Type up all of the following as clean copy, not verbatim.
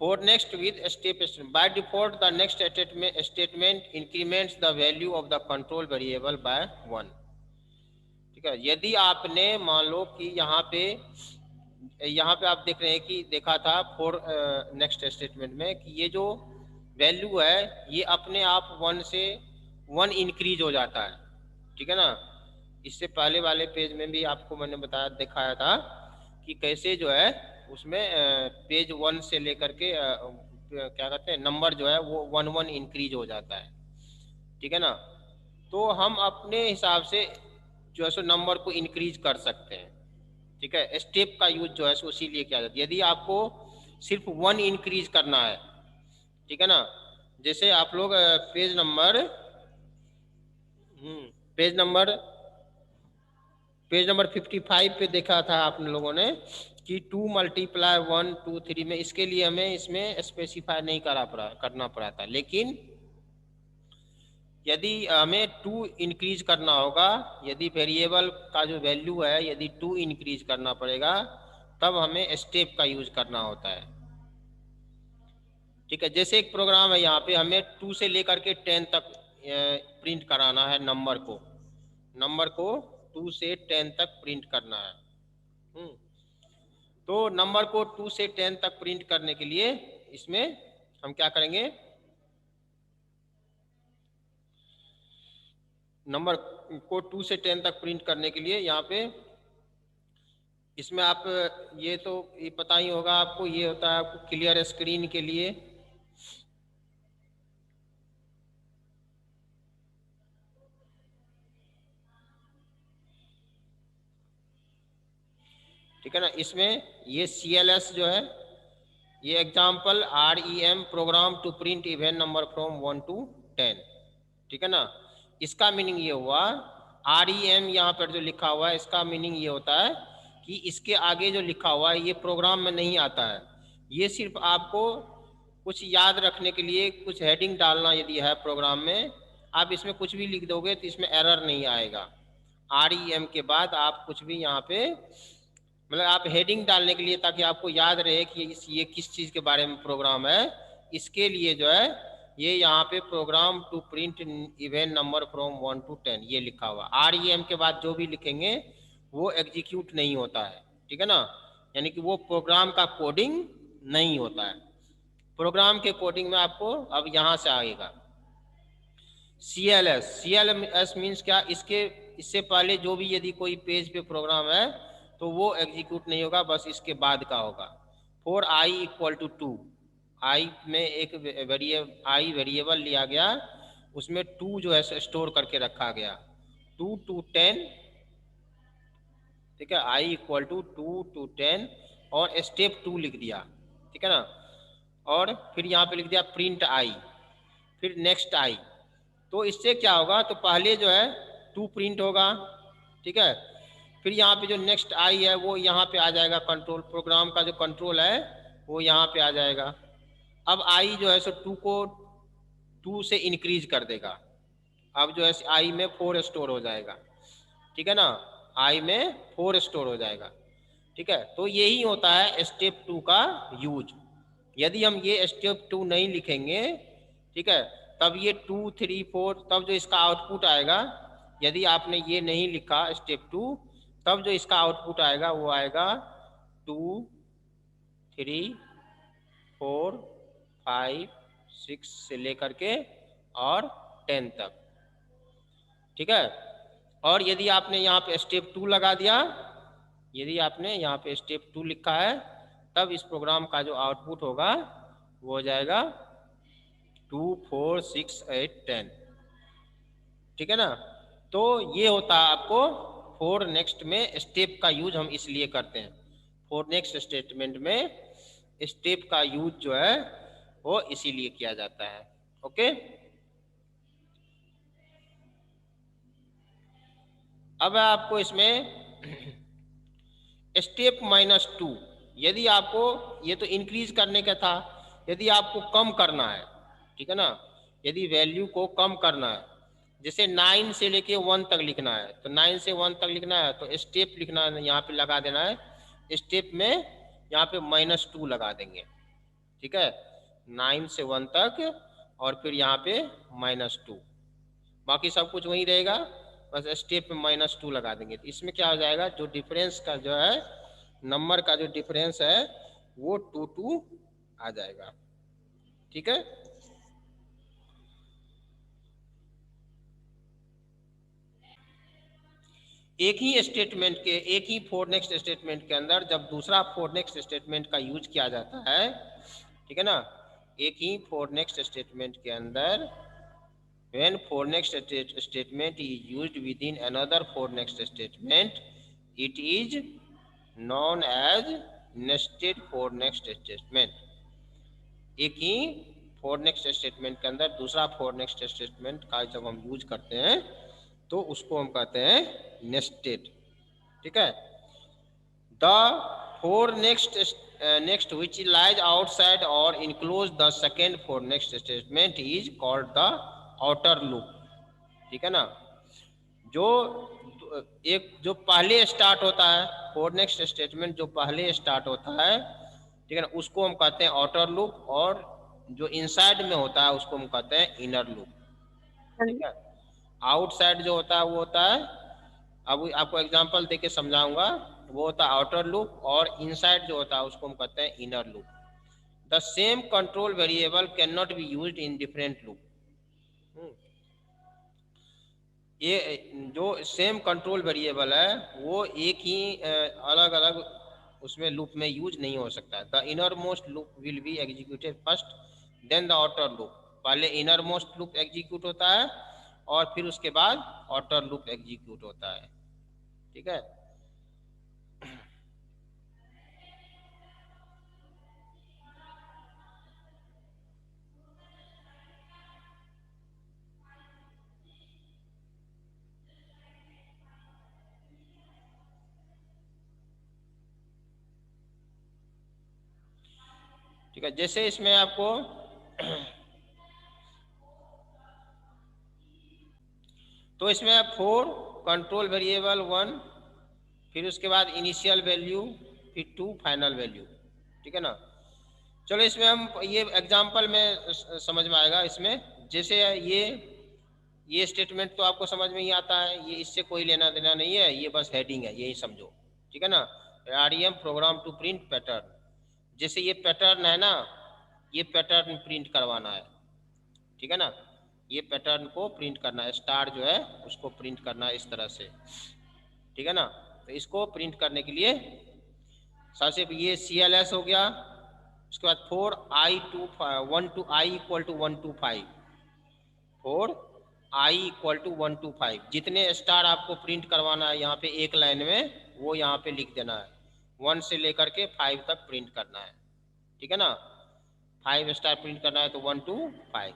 For next with step by default the next statement increments the value of the control variable by 1। ठीक है, यदि आपने मान लो कि यहाँ पे आप देख रहे हैं कि देखा था फॉर नेक्स्ट स्टेटमेंट में कि ये जो वैल्यू है ये अपने आप 1 से 1 इंक्रीज हो जाता है। ठीक है ना, इससे पहले वाले पेज में भी आपको मैंने बताया दिखाया था कि कैसे जो है उसमें पेज 1 से लेकर के क्या कहते हैं नंबर जो है वो 1 इंक्रीज हो जाता है। ठीक है ना, तो हम अपने हिसाब से जो है सो नंबर को इंक्रीज कर सकते हैं। ठीक है, स्टेप का यूज जो है सो इसीलिए किया जाता है यदि आपको सिर्फ 1 इंक्रीज करना है। ठीक है ना, जैसे आप लोग पेज नंबर पेज नंबर 55 पे देखा था आप लोगों ने कि 2 × 1 2 3 में इसके लिए हमें इसमें स्पेसिफाई नहीं करना पड़ा था, लेकिन यदि हमें 2 इंक्रीज करना होगा, यदि वेरिएबल का जो वैल्यू है यदि 2 इंक्रीज करना पड़ेगा तब हमें स्टेप का यूज करना होता है। ठीक है, जैसे एक प्रोग्राम है यहाँ पे हमें 2 से लेकर के 10 तक प्रिंट कराना है नंबर को 2 से 10 तक प्रिंट करना है। तो नंबर को 2 से 10 तक प्रिंट करने के लिए इसमें हम क्या करेंगे, नंबर को 2 से 10 तक प्रिंट करने के लिए यहाँ पे इसमें आप ये तो ये पता ही होगा आपको, ये होता है आपको क्लियर स्क्रीन के लिए। ठीक है ना, इसमें ये CLS जो है ये example REM program to print even number from 1 to 10। ठीक है ना, इसका मीनिंग ये हुआ REM यहाँ पर जो लिखा हुआ है इसका मीनिंग ये होता है कि इसके आगे जो लिखा हुआ है ये प्रोग्राम में नहीं आता है, ये सिर्फ आपको कुछ याद रखने के लिए कुछ हेडिंग डालना यदि है प्रोग्राम में, आप इसमें कुछ भी लिख दोगे तो इसमें एरर नहीं आएगा। REM के बाद आप कुछ भी यहाँ पे मतलब आप हेडिंग डालने के लिए ताकि आपको याद रहे कि ये किस चीज़ के बारे में प्रोग्राम है, इसके लिए जो है ये यहाँ पे program to print even number from 1 to 10 ये लिखा हुआ। REM के बाद जो भी लिखेंगे वो एग्जीक्यूट नहीं होता है। ठीक है ना, यानी कि वो प्रोग्राम का कोडिंग नहीं होता है। प्रोग्राम के कोडिंग में आपको अब यहाँ से आएगा CLS मीन्स क्या, इससे पहले जो भी यदि कोई पेज पे प्रोग्राम है तो वो एग्जीक्यूट नहीं होगा, बस इसके बाद का होगा। फॉर I = 2, आई में एक वेरिएबल लिया गया, उसमें 2 जो है स्टोर करके रखा गया 2 to 10। ठीक है, I = 2 to 10 और स्टेप 2 लिख दिया। ठीक है ना, और फिर यहाँ पे लिख दिया प्रिंट I, फिर नेक्स्ट I। तो इससे क्या होगा, तो पहले जो है 2 प्रिंट होगा। ठीक है, फिर यहाँ पे जो नेक्स्ट I है वो यहाँ पे आ जाएगा, कंट्रोल प्रोग्राम का जो कंट्रोल है वो यहाँ पे आ जाएगा। अब I जो है सो 2 को 2 से इंक्रीज कर देगा, अब जो है I में 4 स्टोर हो जाएगा। ठीक है ना, I में 4 स्टोर हो जाएगा। ठीक है, तो यही होता है स्टेप 2 का यूज। यदि हम ये स्टेप 2 नहीं लिखेंगे, ठीक है, तब ये 2 3 4 तब जो इसका आउटपुट आएगा, यदि आपने ये नहीं लिखा स्टेप 2 तब जो इसका आउटपुट आएगा वो आएगा 2 3 4 5 6 से लेकर के और 10 तक। ठीक है, और यदि आपने यहाँ पे स्टेप 2 लगा दिया, यदि आपने यहाँ पे स्टेप 2 लिखा है तब इस प्रोग्राम का जो आउटपुट होगा वो हो जाएगा 2 4 6 8 10। ठीक है ना, तो ये होता है आपको फॉर नेक्स्ट में स्टेप का यूज हम इसलिए करते हैं। फॉर नेक्स्ट स्टेटमेंट में स्टेप का यूज जो है वो इसीलिए किया जाता है। ओके, अब आपको इसमें स्टेप -2, यदि आपको ये तो इंक्रीज करने का था, यदि आपको कम करना है, ठीक है ना, यदि वैल्यू को कम करना है, जैसे 9 से लेके 1 तक लिखना है, तो 9 से 1 तक लिखना है तो स्टेप लिखना है, यहाँ पे लगा देना है स्टेप में, यहाँ पे -2 लगा देंगे। ठीक है, 9 से 1 तक, और फिर यहाँ पे -2, बाकी सब कुछ वही रहेगा, बस स्टेप में -2 लगा देंगे। तो इसमें क्या हो जाएगा, जो डिफरेंस का जो है नंबर का जो डिफरेंस है वो 2 आ जाएगा। ठीक है, एक ही स्टेटमेंट के, एक ही फोर नेक्स्ट स्टेटमेंट के अंदर जब दूसरा फोर नेक्स्ट स्टेटमेंट का यूज किया जाता है, ठीक है ना, एक ही फोर नेक्स्ट स्टेटमेंट के अंदर when for next statement is used within another for next statement, it is known as nested for next statement। एक ही for next statement के अंदर दूसरा for next statement का जब हम यूज करते हैं तो उसको हम कहते हैं nested। ठीक है, the for next which lies outside or enclose the second for next statement is called the outer loop। ठीक है ना, जो एक जो पहले स्टार्ट होता है, फोर नेक्स्ट स्टेटमेंट जो पहले स्टार्ट होता है, ठीक है ना, उसको हम कहते हैं आउटर लूप, और जो इनसाइड में होता है उसको हम कहते हैं इनर लूप। ठीक है, आउटसाइड जो होता है वो होता है, अब आपको एग्जांपल देके समझाऊंगा, वो होता है आउटर लूप, और इनसाइड जो होता है उसको हम कहते हैं inner loop. The same control variable can not be used in different loop. ये जो सेम कंट्रोल वेरिएबल है वो एक ही अलग अलग उसमें लूप में यूज नहीं हो सकता। The innermost loop will be executed first then the outer loop. पहले इनर मोस्ट लूप एग्जीक्यूट होता है और फिर उसके बाद आउटर लूप एग्जीक्यूट होता है। ठीक है, ठीक है, जैसे इसमें आपको तो इसमें 4 कंट्रोल वेरिएबल 1, फिर उसके बाद इनिशियल वैल्यू, फिर 2 फाइनल वैल्यू। ठीक है ना, चलो इसमें हम ये एग्जांपल में समझ में आएगा। इसमें जैसे ये स्टेटमेंट तो आपको समझ में ही आता है, ये इससे कोई लेना देना नहीं है, ये बस हेडिंग है, यही समझो। ठीक है ना, REM program to print pattern, जैसे ये पैटर्न है ना, ये पैटर्न प्रिंट करवाना है। ठीक है ना, ये पैटर्न को प्रिंट करना है, स्टार जो है उसको प्रिंट करना है इस तरह से। ठीक है ना, तो इसको प्रिंट करने के लिए सबसे ये CLS हो गया, उसके बाद 4i to 1 to i equal to 1 to 5, 4i equal to 1 to 5, जितने स्टार आपको प्रिंट करवाना है यहाँ पे एक लाइन में, वो यहाँ पे लिख देना है। 1 से लेकर के 5 तक प्रिंट करना है। ठीक है ना, 5 स्टार प्रिंट करना है तो 1 to 5।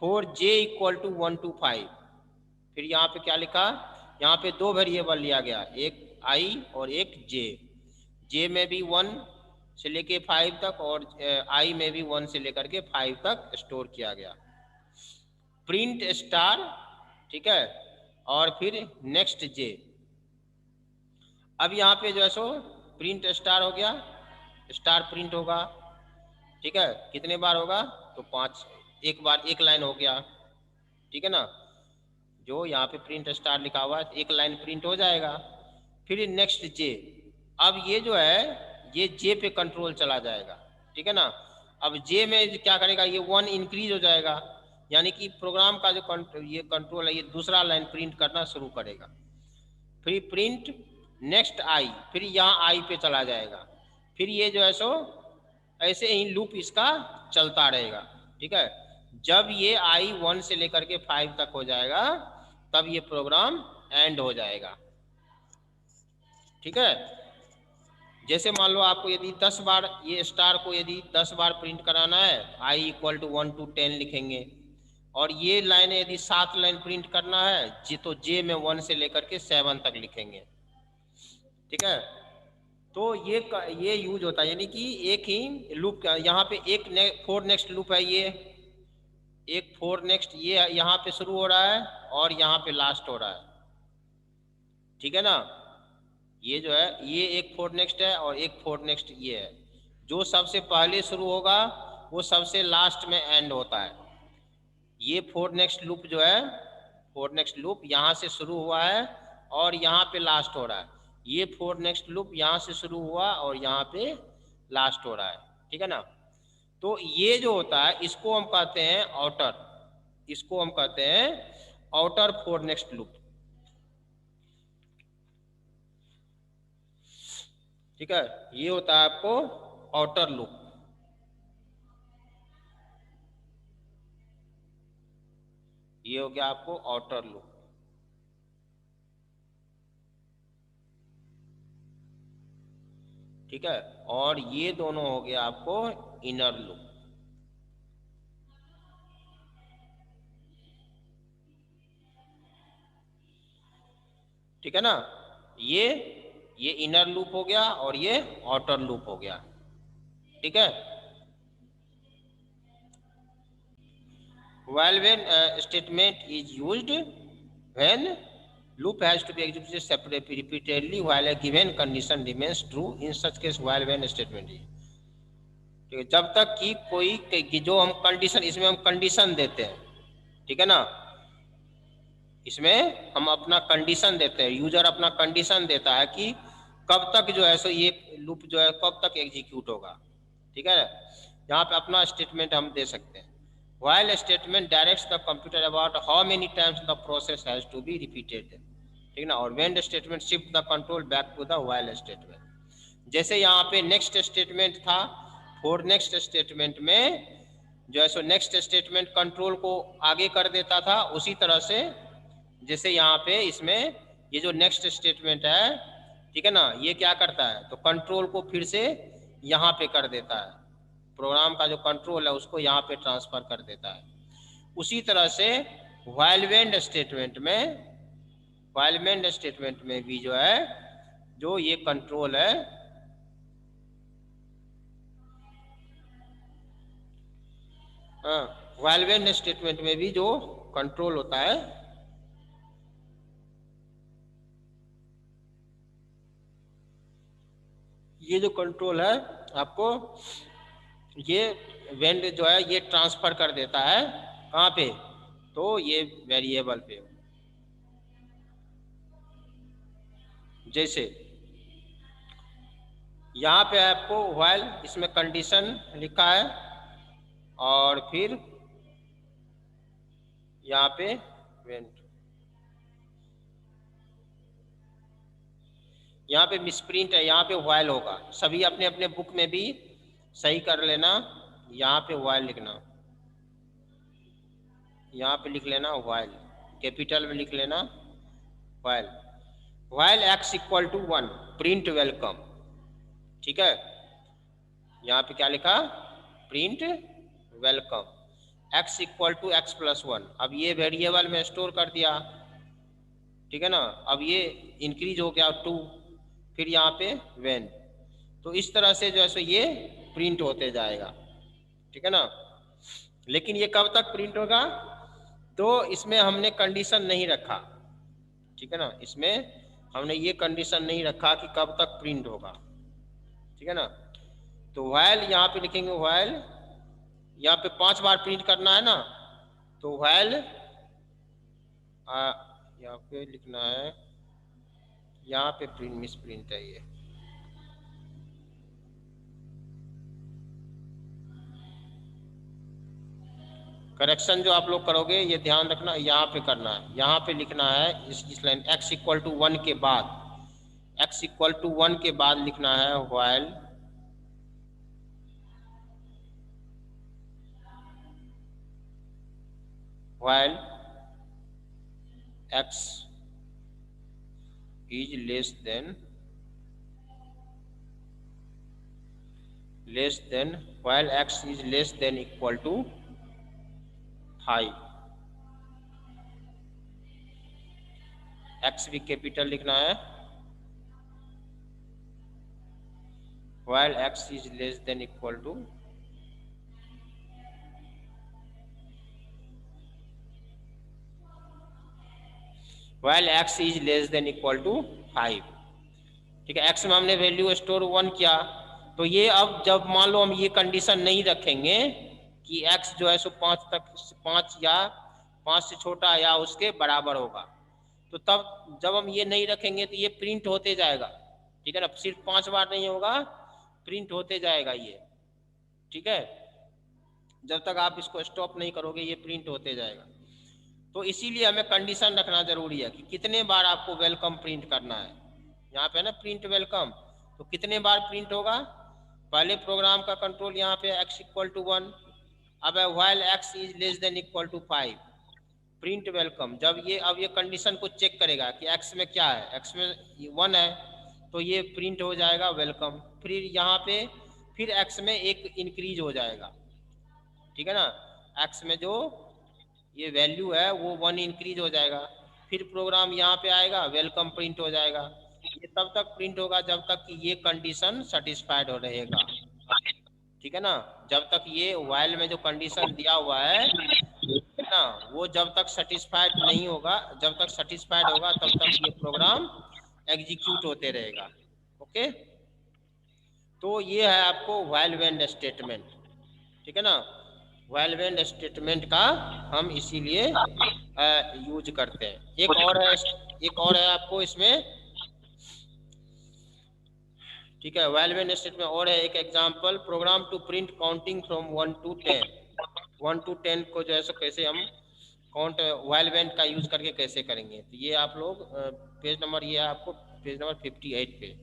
4j equal to 1 to 5, फिर यहाँ पे क्या लिखा, यहाँ पे 2 वेरिएबल लिया गया, एक i और एक j। j में भी 1 से लेके 5 तक और i में भी 1 से लेकर के 5 तक स्टोर किया गया। प्रिंट स्टार, ठीक है, और फिर नेक्स्ट j। अब यहाँ पे जो है सो प्रिंट स्टार हो गया, स्टार प्रिंट होगा। ठीक है, कितने बार होगा तो 5, एक बार एक लाइन हो गया। ठीक है ना, जो यहाँ पे प्रिंट स्टार लिखा हुआ है एक लाइन प्रिंट हो जाएगा। फिर नेक्स्ट जे, अब ये जो है ये जे पे कंट्रोल चला जाएगा। ठीक है ना, अब जे में क्या करेगा, ये 1 इंक्रीज हो जाएगा, यानी कि प्रोग्राम का जो ये कंट्रोल है ये दूसरा लाइन प्रिंट करना शुरू करेगा। फिर प्रिंट नेक्स्ट आई, फिर यहाँ आई पे चला जाएगा। फिर ये जो है सो ऐसे ही लूप इसका चलता रहेगा। ठीक है, जब ये आई 1 से लेकर के 5 तक हो जाएगा तब ये प्रोग्राम एंड हो जाएगा। ठीक है, जैसे मान लो आपको यदि 10 बार ये स्टार को यदि 10 बार प्रिंट कराना है, i इक्वल टू 1 to 10 लिखेंगे, और ये लाइन यदि 7 लाइन प्रिंट करना है जी तो जे में 1 से लेकर के 7 तक लिखेंगे। ठीक है, तो ये यूज होता है, यानी कि एक ही लूप का यहाँ पे एक 4 नेक्स्ट लूप है, ये एक 4 नेक्स्ट ये यहाँ पे शुरू हो रहा है और यहाँ पे लास्ट हो रहा है। ठीक है ना, ये जो है ये एक 4 नेक्स्ट है और एक 4 नेक्स्ट ये है। जो सबसे पहले शुरू होगा वो सबसे लास्ट में एंड होता है। ये फोर नेक्स्ट लूप जो है, फोर नेक्स्ट लूप यहाँ से शुरू हुआ है और यहाँ पे लास्ट हो रहा है। ये फोर नेक्स्ट लूप यहाँ से शुरू हुआ और यहाँ पे लास्ट हो रहा है, ठीक है ना। तो ये जो होता है इसको हम कहते हैं आउटर, इसको हम कहते हैं आउटर फोर नेक्स्ट लूप, ठीक है। ये होता है आपको आउटर लूप। ये हो गया आपको आउटर लूप, ठीक है। और ये दोनों हो गया आपको इनर लूप, ठीक है ना। ये इनर लूप हो गया और ये आउटर लूप हो गया, ठीक है। while when statement is used when loop has to be executed separately repeatedly while a given condition remains true in such case while when statement is, ठीक है। जब तक कि कोई कि जो हम कंडीशन, इसमें हम कंडीशन देते हैं, ठीक है ना। इसमें हम अपना कंडीशन देते हैं, यूजर अपना कंडीशन देता है कि कब तक जो है सो ये लूप जो है कब तक एग्जीक्यूट होगा, ठीक है। यहाँ पे अपना स्टेटमेंट हम दे सकते हैं। while statement directs the computer about how many times the process has to be repeated, ठीक ना। और when statement shift the control back to the while statement, जैसे यहाँ पे नेक्स्ट स्टेटमेंट था, फोर नेक्स्ट स्टेटमेंट में जो है सो नेक्स्ट स्टेटमेंट कंट्रोल को आगे कर देता था, उसी तरह से जैसे यहाँ पे इसमें ये जो नेक्स्ट स्टेटमेंट है, ठीक है ना, ये क्या करता है तो कंट्रोल को फिर से यहाँ पे कर देता है, प्रोग्राम का जो कंट्रोल है उसको यहाँ पे ट्रांसफर कर देता है। उसी तरह से व्हाइल व्हेन स्टेटमेंट में, व्हाइल व्हेन स्टेटमेंट में भी जो है जो ये कंट्रोल है, व्हाइल व्हेन स्टेटमेंट में भी जो कंट्रोल होता है, ये जो कंट्रोल है आपको ये वेंड जो है ये ट्रांसफर कर देता है कहाँ पे, तो ये वेरिएबल पे। जैसे यहाँ पे आपको व्हाइल इसमें कंडीशन लिखा है और फिर यहाँ पे वेंड, यहाँ पे मिसप्रिंट है, यहाँ पे व्हाइल होगा। सभी अपने अपने बुक में भी सही कर लेना, यहाँ पे व्हाइल लिखना, यहाँ पे लिख लेना व्हाइल, कैपिटल में लिख लेना while. While x equal to 1 print welcome, ठीक है। यहाँ पे क्या लिखा, print welcome, x equal to x plus 1। अब ये वेरिएबल में स्टोर कर दिया, ठीक है ना। अब ये इंक्रीज हो गया 2, फिर यहाँ पे वेन, तो इस तरह से जो है सो ये प्रिंट होते जाएगा, ठीक है ना। लेकिन ये कब तक प्रिंट होगा, तो इसमें हमने कंडीशन नहीं रखा, ठीक है ना। इसमें हमने ये कंडीशन नहीं रखा कि कब तक प्रिंट होगा, ठीक है ना। तो व्हाइल यहाँ पे लिखेंगे, व्हाइल यहाँ पे 5 बार प्रिंट करना है ना, तो व्हाइल यहाँ पे लिखना है, यहाँ पे प्रिंट मिस प्रिंट है ये, करेक्शन जो आप लोग करोगे ये ध्यान रखना, यहाँ पे करना है, यहाँ पे लिखना है इस लाइन x इक्वल टू 1 के बाद, x इक्वल टू 1 के बाद लिखना है while while x is less than while x is less than equal to 5, x भी कैपिटल लिखना है, while x is less than equal to while x is less than equal to 5, ठीक है। x में हमने वैल्यू स्टोर 1 किया, तो ये अब जब मान लो हम ये कंडीशन नहीं रखेंगे कि x जो है सो 5 या 5 से छोटा या उसके बराबर होगा, तो तब जब हम ये नहीं रखेंगे तो ये प्रिंट होते जाएगा, ठीक है ना, सिर्फ 5 बार नहीं होगा, प्रिंट होते जाएगा ये, ठीक है, जब तक आप इसको स्टॉप नहीं करोगे ये प्रिंट होते जाएगा। तो इसीलिए हमें कंडीशन रखना जरूरी है कि कितने बार आपको वेलकम प्रिंट करना है। यहाँ पे ना प्रिंट वेलकम, तो कितने बार प्रिंट होगा, पहले प्रोग्राम का कंट्रोल यहाँ पे x इक्वल टू 1, अब while x is less than equal to 5, print welcome. जब ये अब ये कंडीशन को चेक करेगा कि x में क्या है, x में 1 है, तो ये प्रिंट हो जाएगा वेलकम। फिर यहाँ पे फिर x में एक इंक्रीज हो जाएगा, ठीक है ना, x में जो ये वैल्यू है वो 1 इंक्रीज हो जाएगा, फिर प्रोग्राम यहाँ पे आएगा, वेलकम प्रिंट हो जाएगा। ये तब तक प्रिंट होगा जब तक कि ये कंडीशन सेटिस्फाइड हो रहेगा, ठीक है ना, जब तक ये व्हाइल में जो कंडीशन दिया हुआ है ना वो जब तक सेटिस्फाइड नहीं होगा, जब तक सेटिस्फाइड होगा तब तक ये प्रोग्राम एग्जीक्यूट होते रहेगा। ओके, तो ये है आपको व्हाइल व्हेन स्टेटमेंट, ठीक है ना, व्हाइल व्हेन स्टेटमेंट का हम इसीलिए यूज करते हैं। एक और है आपको इसमें, ठीक है, व्हाइल व्हेन स्टेटमेंट और है एक example, program to print counting from 1 to 10, 1 to 10 को जो है सो कैसे हम काउंट व्हाइल व्हेन का यूज करके कैसे करेंगे, तो ये आप लोग पेज नंबर, ये है आपको पेज नंबर 58 पे,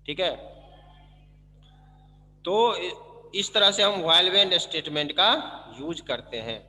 ठीक है। तो इस तरह से हम व्हाइल व्हेन स्टेटमेंट का यूज करते हैं।